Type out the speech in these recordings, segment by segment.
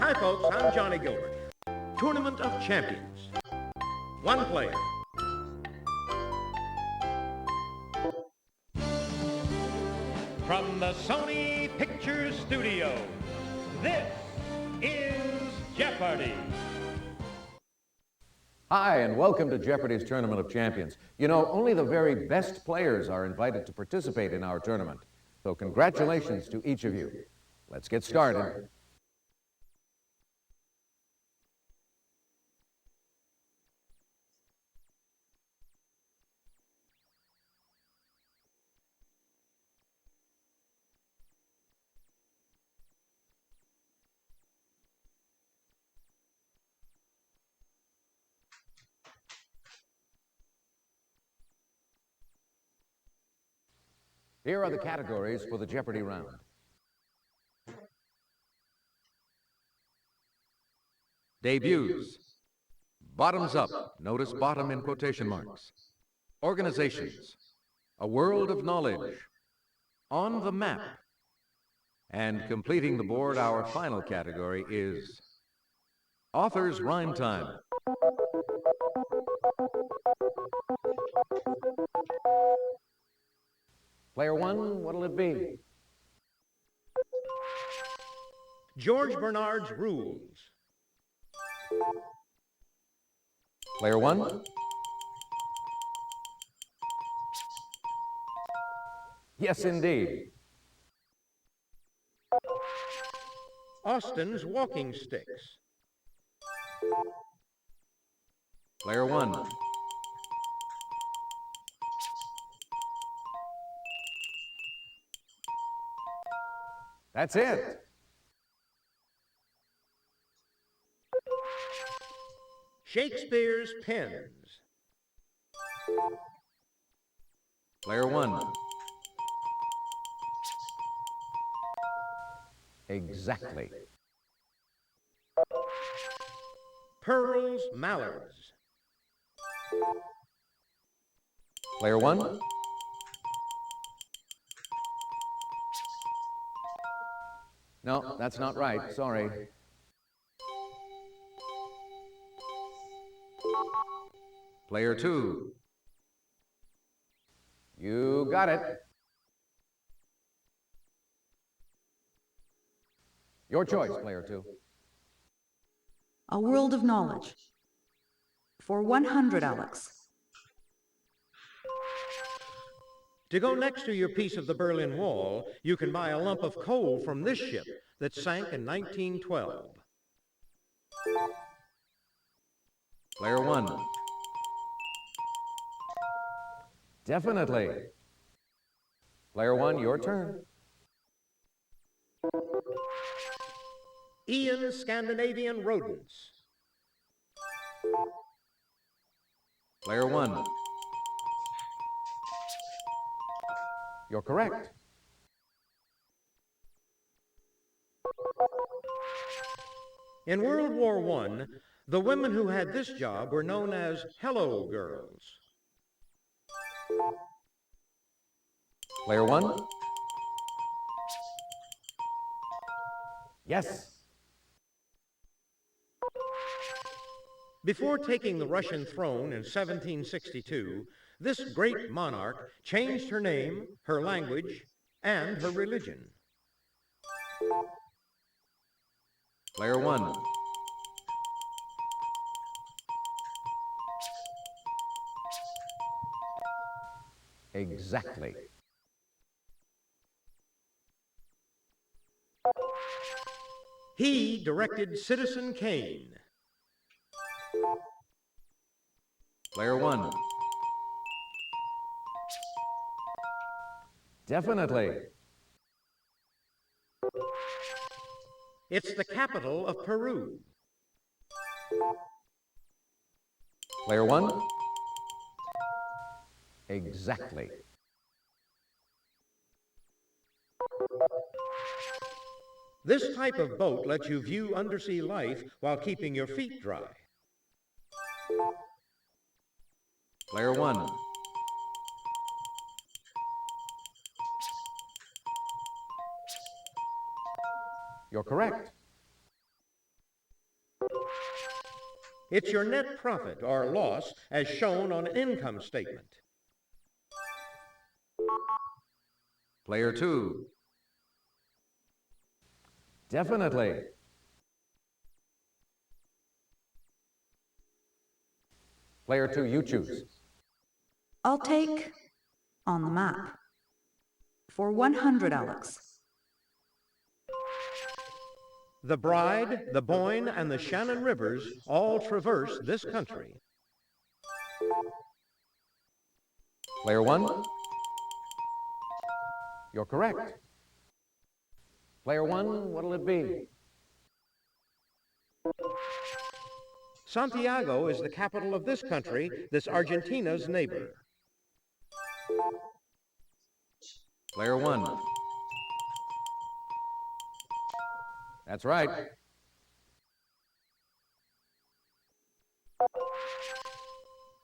Hi, folks. I'm Johnny Gilbert. Tournament of Champions. One player. From the Sony Pictures Studios, this is Jeopardy! Hi, and welcome to Jeopardy's Tournament of Champions. You know, only the very best players are invited to participate in our tournament. So congratulations to each of you. Let's get started. Here are the categories for the Jeopardy round. Debuts. Bottoms up. Notice bottom in quotation marks. Organizations. A world of knowledge. On the map. And completing the board, our final category is Author's Rhyme Time. Player one, what'll it be? George Bernard's Rules. Player one? Yes, indeed. Austin's Walking Sticks. Player one. That's it. Shakespeare's Pens. Player one. Exactly. Pearl's Mallards. Player one? No, that's not right. Sorry. Player two. You got it. Your choice, player two. A World of Knowledge. For 100, Alex. To go next to your piece of the Berlin Wall, you can buy a lump of coal from this ship that sank in 1912. Player one. Definitely. Player one, your turn. Ian's Scandinavian Rodents. Player one. You're correct. In World War I, the women who had this job were known as Hello Girls. Player one? Yes. Before taking the Russian throne in 1762, this great monarch changed her name, her language, and her religion. Player one. Exactly. He directed Citizen Kane. Player one. Definitely. It's the capital of Peru. Player one? Exactly. This type of boat lets you view undersea life while keeping your feet dry. Player one. You're correct. It's your net profit or loss as shown on an income statement. Player 2. Definitely. Player 2, you choose. I'll take on the map for 100, Alex. The Bride, the Boyne, and the Shannon Rivers all traverse this country. Player 1, you're correct. Player 1, what'll it be? Santiago is the capital of this country, this Argentina's neighbor. Player 1. That's right.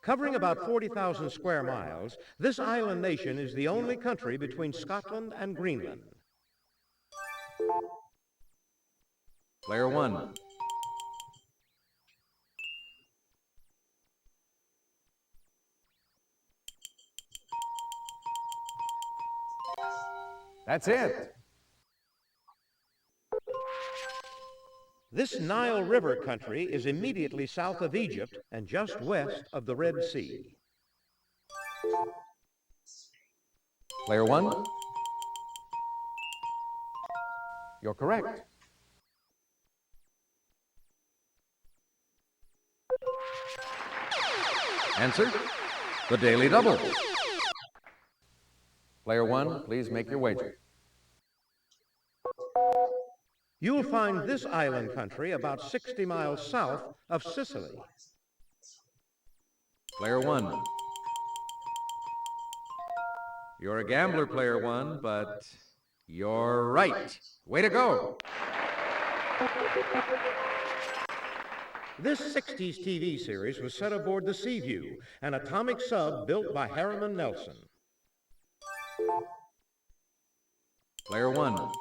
Covering about 40,000 square miles, this island nation is the only country between Scotland and Greenland. Player 1. That's it. This Nile River country is immediately south of Egypt and just west of the Red Sea. Player 1, you're correct. Answer, the Daily Double. Player 1, please make your wager. You'll find this island country about 60 miles south of Sicily. Player 1. You're a gambler, Player 1, but you're right. Way to go. This 60s TV series was set aboard the Seaview, an atomic sub built by Harriman Nelson. Player 1.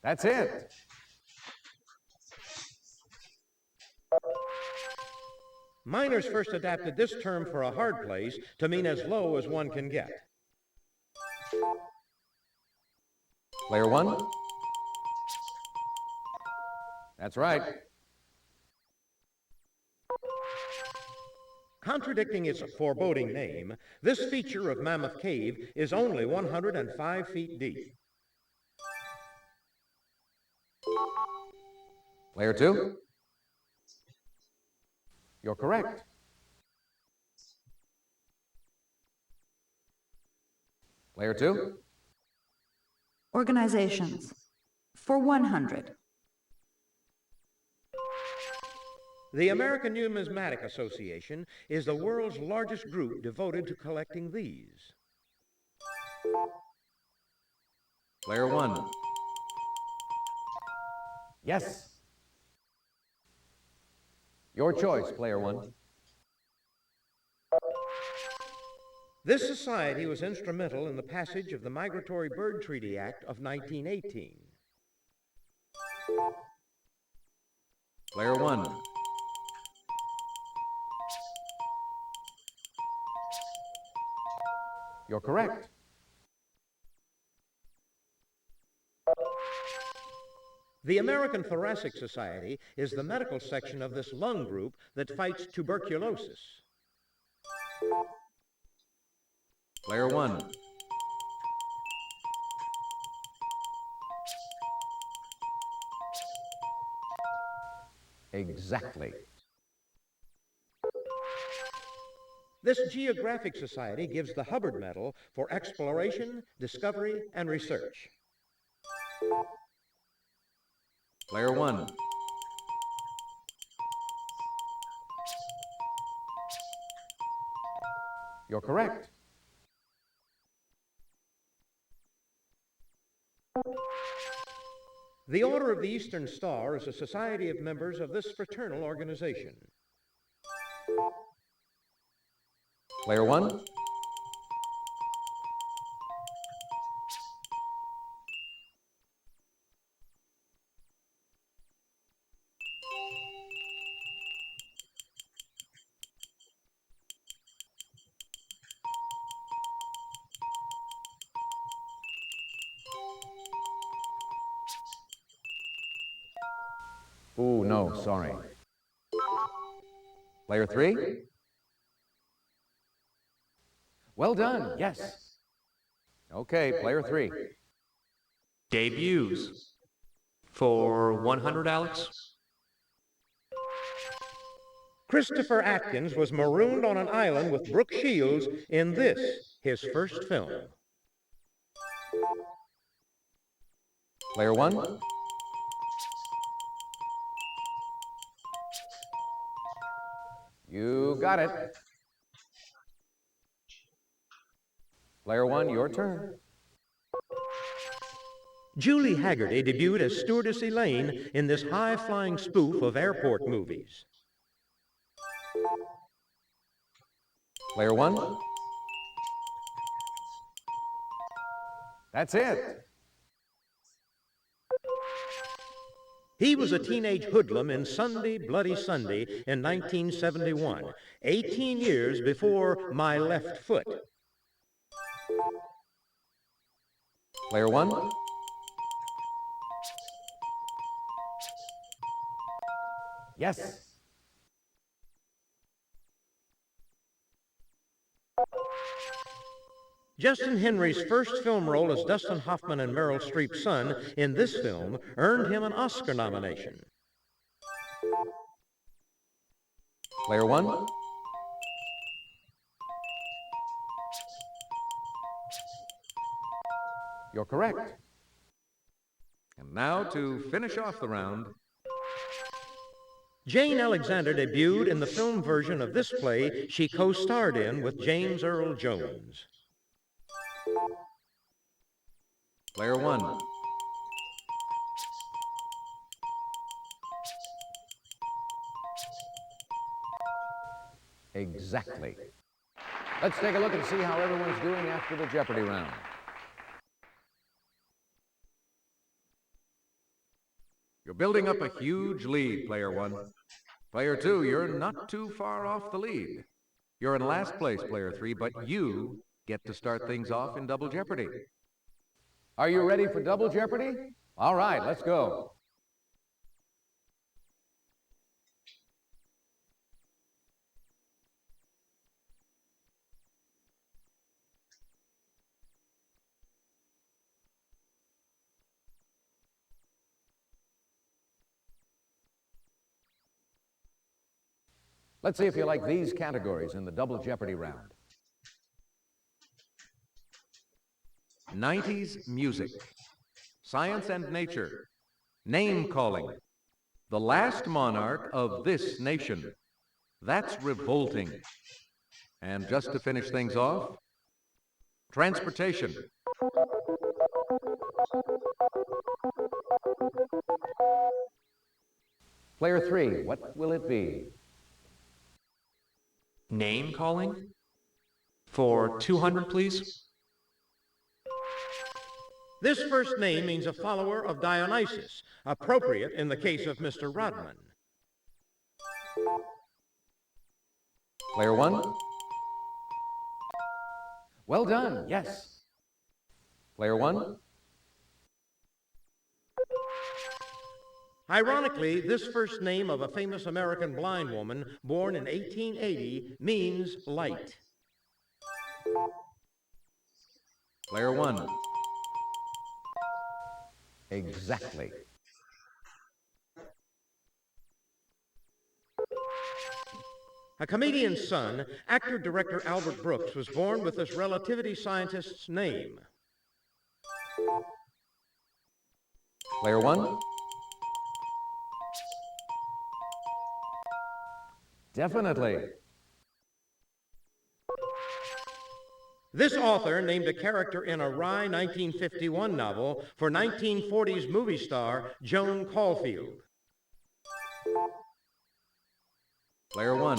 That's it. Miners first adapted this term for a hard place to mean as low as one can get. Player 1, that's right. Contradicting its foreboding name, this feature of Mammoth Cave is only 105 feet deep. Player 2, you're correct. Player 2, Organizations for 100. The American Numismatic Association is the world's largest group devoted to collecting these. Player 1. yes. Your choice, Player 1. This society was instrumental in the passage of the Migratory Bird Treaty Act of 1918. Player 1. You're correct. The American Thoracic Society is the medical section of this lung group that fights tuberculosis. Player 1. Exactly. This Geographic Society gives the Hubbard Medal for exploration, discovery, and research. Player 1. You're correct. The Order of the Eastern Star is a society of members of this fraternal organization. Player one. Ooh, no, sorry. Player three. Well done, yes. Okay, player three. Debuts. For 100, Alex? Christopher Atkins was marooned on an island with Brooke Shields in this, his first film. Player one. You got it. Player one, your turn. Julie Haggerty debuted as Stewardess Elaine in this high-flying spoof of airport movies. Player one. That's it. He was a teenage hoodlum in Sunday, Bloody Sunday in 1971, 18 years before My Left Foot. Player one. Yes. Justin Henry's first film role as Dustin Hoffman and Meryl Streep's son in this film earned him an Oscar nomination. Player one. You're correct. And now to finish off the round, Jane Alexander debuted in the film version of this play she co-starred in with James Earl Jones. player one. Exactly. Let's take a look and see how everyone's doing after the Jeopardy round. You're building up a huge lead, player one. Player two, you're not too far off the lead. You're in last place, player three, but you get to start things off in Double Jeopardy. Are you ready for Double Jeopardy? All right, let's go. Let's see if you like these categories in the Double Jeopardy round. 90s music, science and nature, name calling, the last monarch of this nation. That's revolting. And just to finish things off, transportation. Player three, what will it be? Name calling? For 200, please? This first name means a follower of Dionysus, appropriate in the case of Mr. Rodman. Player one. Well done, yes. Player one. Ironically, this first name of a famous American blind woman born in 1880 means light. Player one. Exactly. A comedian's son, actor-director Albert Brooks was born with this relativity scientist's name. Player one. Definitely. This author named a character in a wry 1951 novel for 1940s movie star Joan Caulfield. Player one.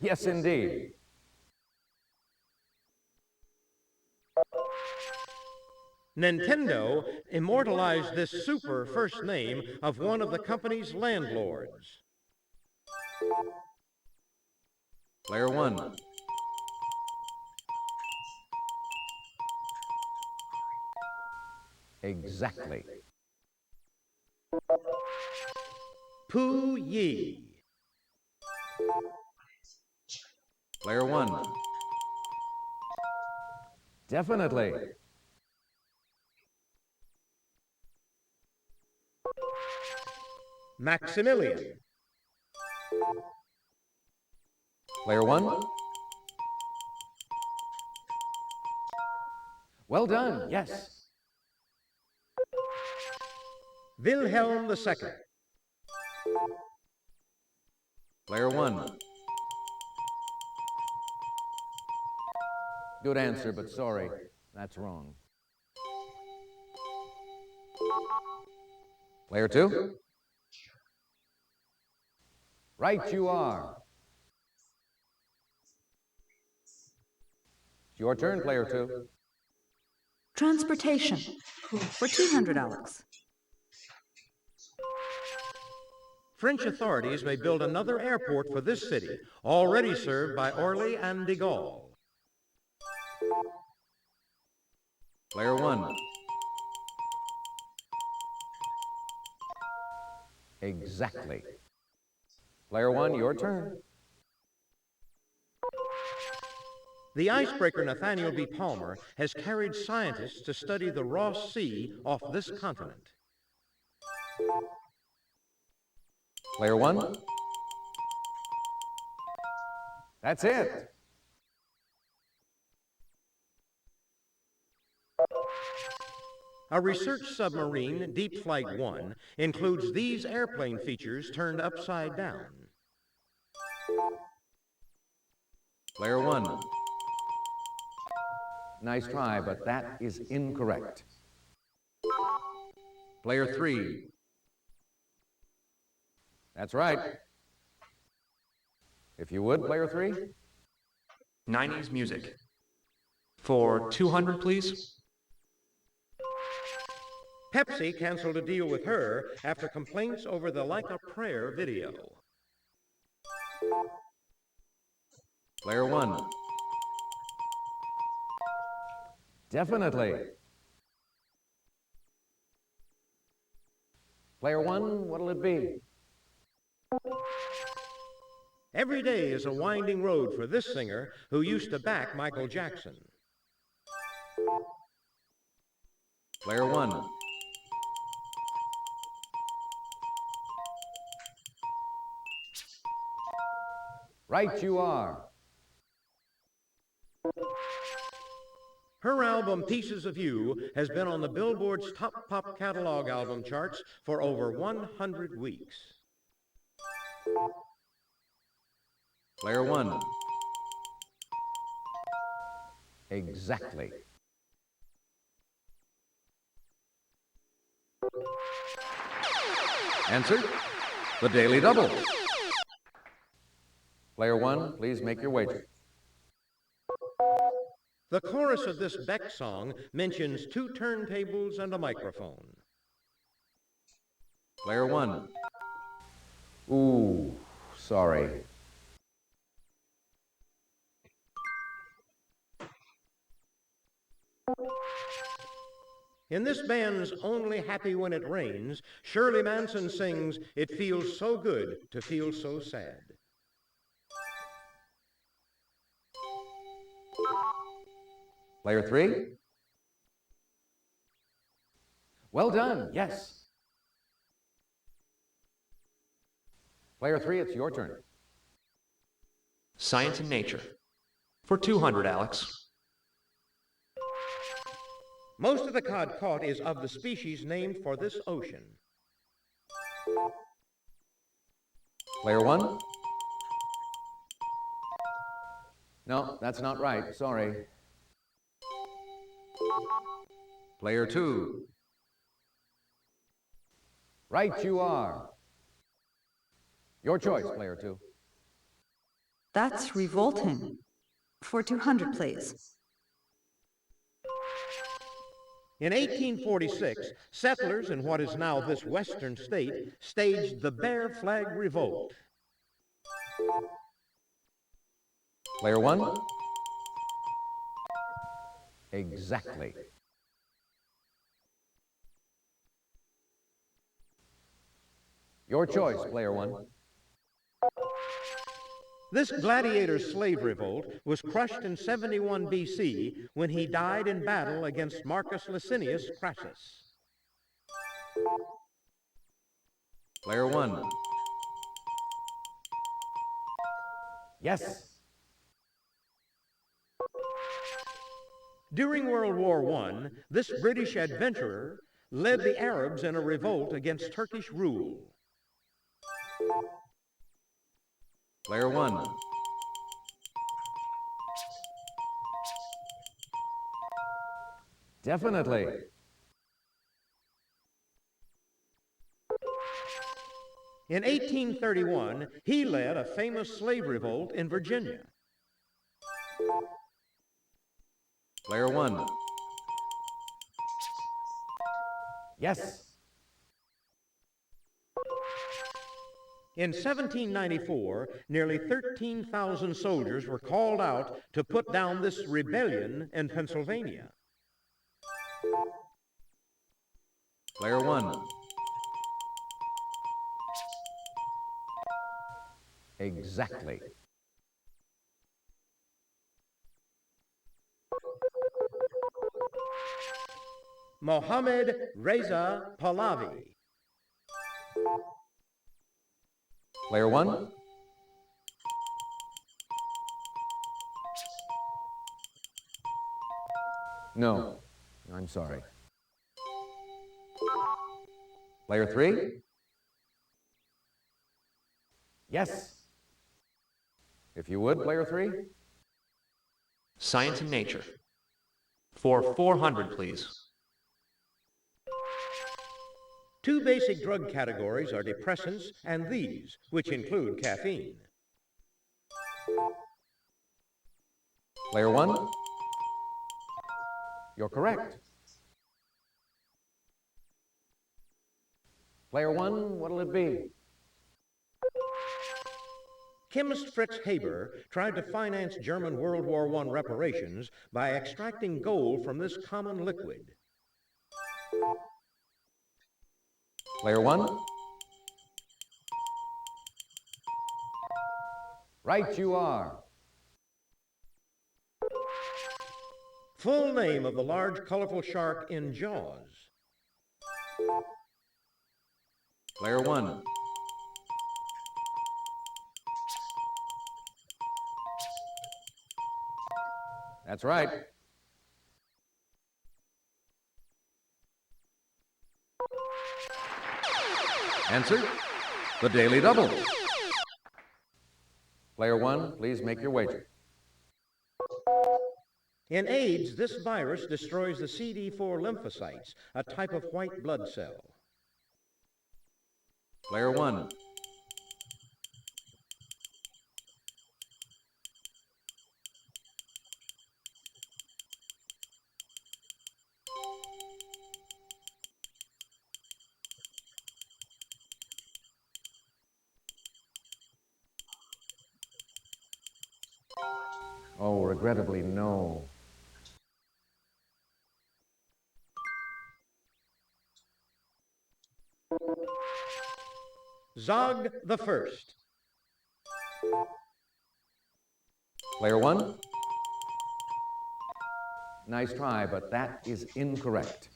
Yes, indeed. Nintendo immortalized this super first name of one of the company's landlords. Player 1. Exactly. Pooh Yee. Player 1. Definitely. Maximilian. Player 1. Well done, yes. Wilhelm II. Player 1. Good answer, but sorry, that's wrong. Player 2. Right you are. It's your turn, Player 2. Transportation for 200, Alex. French authorities may build another airport for this city, already served by Orly and de Gaulle. Player 1. Exactly. Player 1, your turn. The icebreaker Nathaniel B. Palmer has carried scientists to study the Ross Sea off this continent. Player 1. That's it. A research submarine, Deep Flight 1, includes these airplane features turned upside down. Player 1. Nice try, but that is incorrect. Player 3. That's right. If you would, Player 3. 90s music. For 200, please. Pepsi canceled a deal with her after complaints over the Like a Prayer video. Player 1. Definitely. Player 1, what'll it be? Every day is a winding road for this singer who used to back Michael Jackson. Player 1. Right you are. Her album, Pieces of You, has been on the Billboard's top pop catalog album charts for over 100 weeks. Player 1. Exactly. Answer: the Daily Double. Player 1, please make your wager. The chorus of this Beck song mentions 2 turntables and a microphone. Player 1. Ooh, sorry. In this band's Only Happy When It Rains, Shirley Manson sings, "It feels so good to feel so sad." Player 3. Well done, yes. Player 3, it's your turn. Science and nature. For 200, Alex. Most of the cod caught is of the species named for this ocean. Player 1. No, that's not right, sorry. Player 2. Right you are. Your choice, Player 2. That's revolting. For 200, please. In 1846, settlers in what is now this western state staged the Bear Flag Revolt. Player one? Exactly. Your choice, player one. This gladiator slave revolt was crushed in 71 BC when he died in battle against Marcus Licinius Crassus. Player one. Yes. During World War I, this British adventurer led the Arabs in a revolt against Turkish rule. Player one. Definitely. In 1831, he led a famous slave revolt in Virginia. Player one. Yes. In 1794, nearly 13,000 soldiers were called out to put down this rebellion in Pennsylvania. Player one. Exactly. Mohammad Reza Pahlavi. Player one. No. I'm sorry. Player three? Yes. If you would, player three? Science and nature. For 400, please. Two basic drug categories are depressants and these, which include caffeine. Player one? You're correct. Player one, what'll it be? Chemist Fritz Haber tried to finance German World War I reparations by extracting gold from this common liquid. Player one? Right you are. Full name of the large, colorful shark in Jaws. Player one. That's right. Answer, the Daily Double. Player one, please make your wager. In AIDS, this virus destroys the CD4 lymphocytes, a type of white blood cell. Player one. Oh, regrettably, no. Zog the First. Player one? Nice try, but that is incorrect.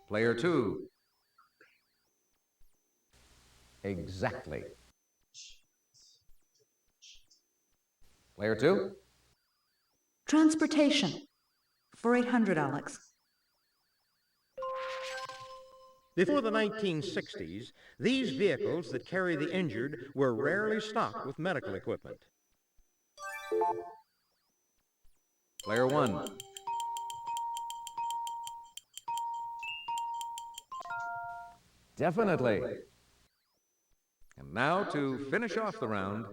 Player two. Exactly. Player two? Transportation. For 800, Alex. Before the 1960s, these vehicles that carry the injured were rarely stocked with medical equipment. Player one. Definitely. And now to finish off the round,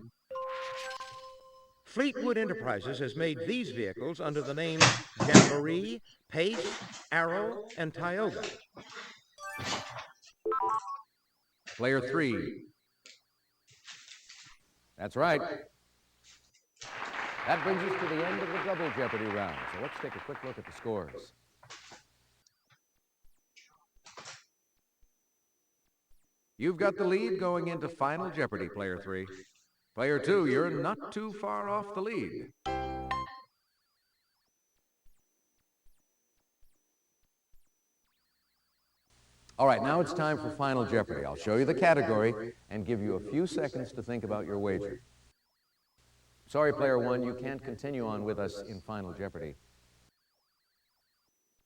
Fleetwood Enterprises has made these vehicles under the names Jamboree, Pace, Arrow, and Tioga. player 3. That's right. That brings us to the end of the double Jeopardy round. So let's take a quick look at the scores. You've got the lead going into Final Jeopardy, player 3. Player 2, you're not too far off the lead. All right, now it's time for Final Jeopardy. I'll show you the category and give you a few seconds to think about your wager. Sorry, player 1, you can't continue on with us in Final Jeopardy.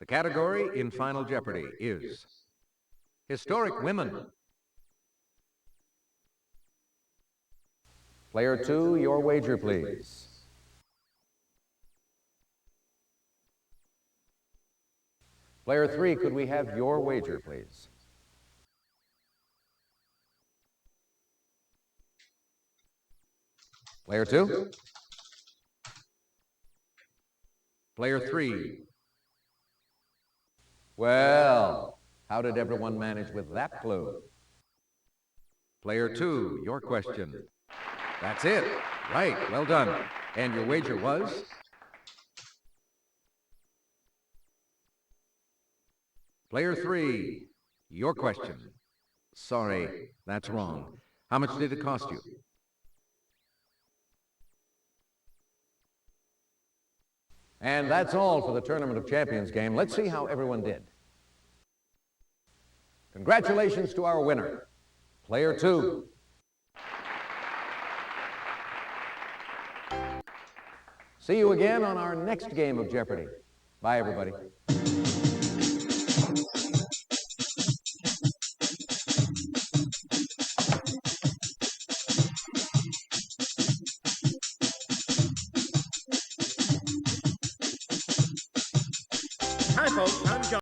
The category in Final Jeopardy is Historic Women. Player 2, your wager, please. Player 3, could we have your wager, please? Player 2. Player 3. Well, how did everyone manage with that clue? Player 2, your question. That's it. Right, well done. And your wager was? Player 3, your question. Sorry, that's wrong. How much did it cost you? And that's all for the Tournament of Champions game. Let's see how everyone did. Congratulations to our winner, Player 2. See you again on our next game of Jeopardy. Bye, everybody. Hi, folks. I'm John.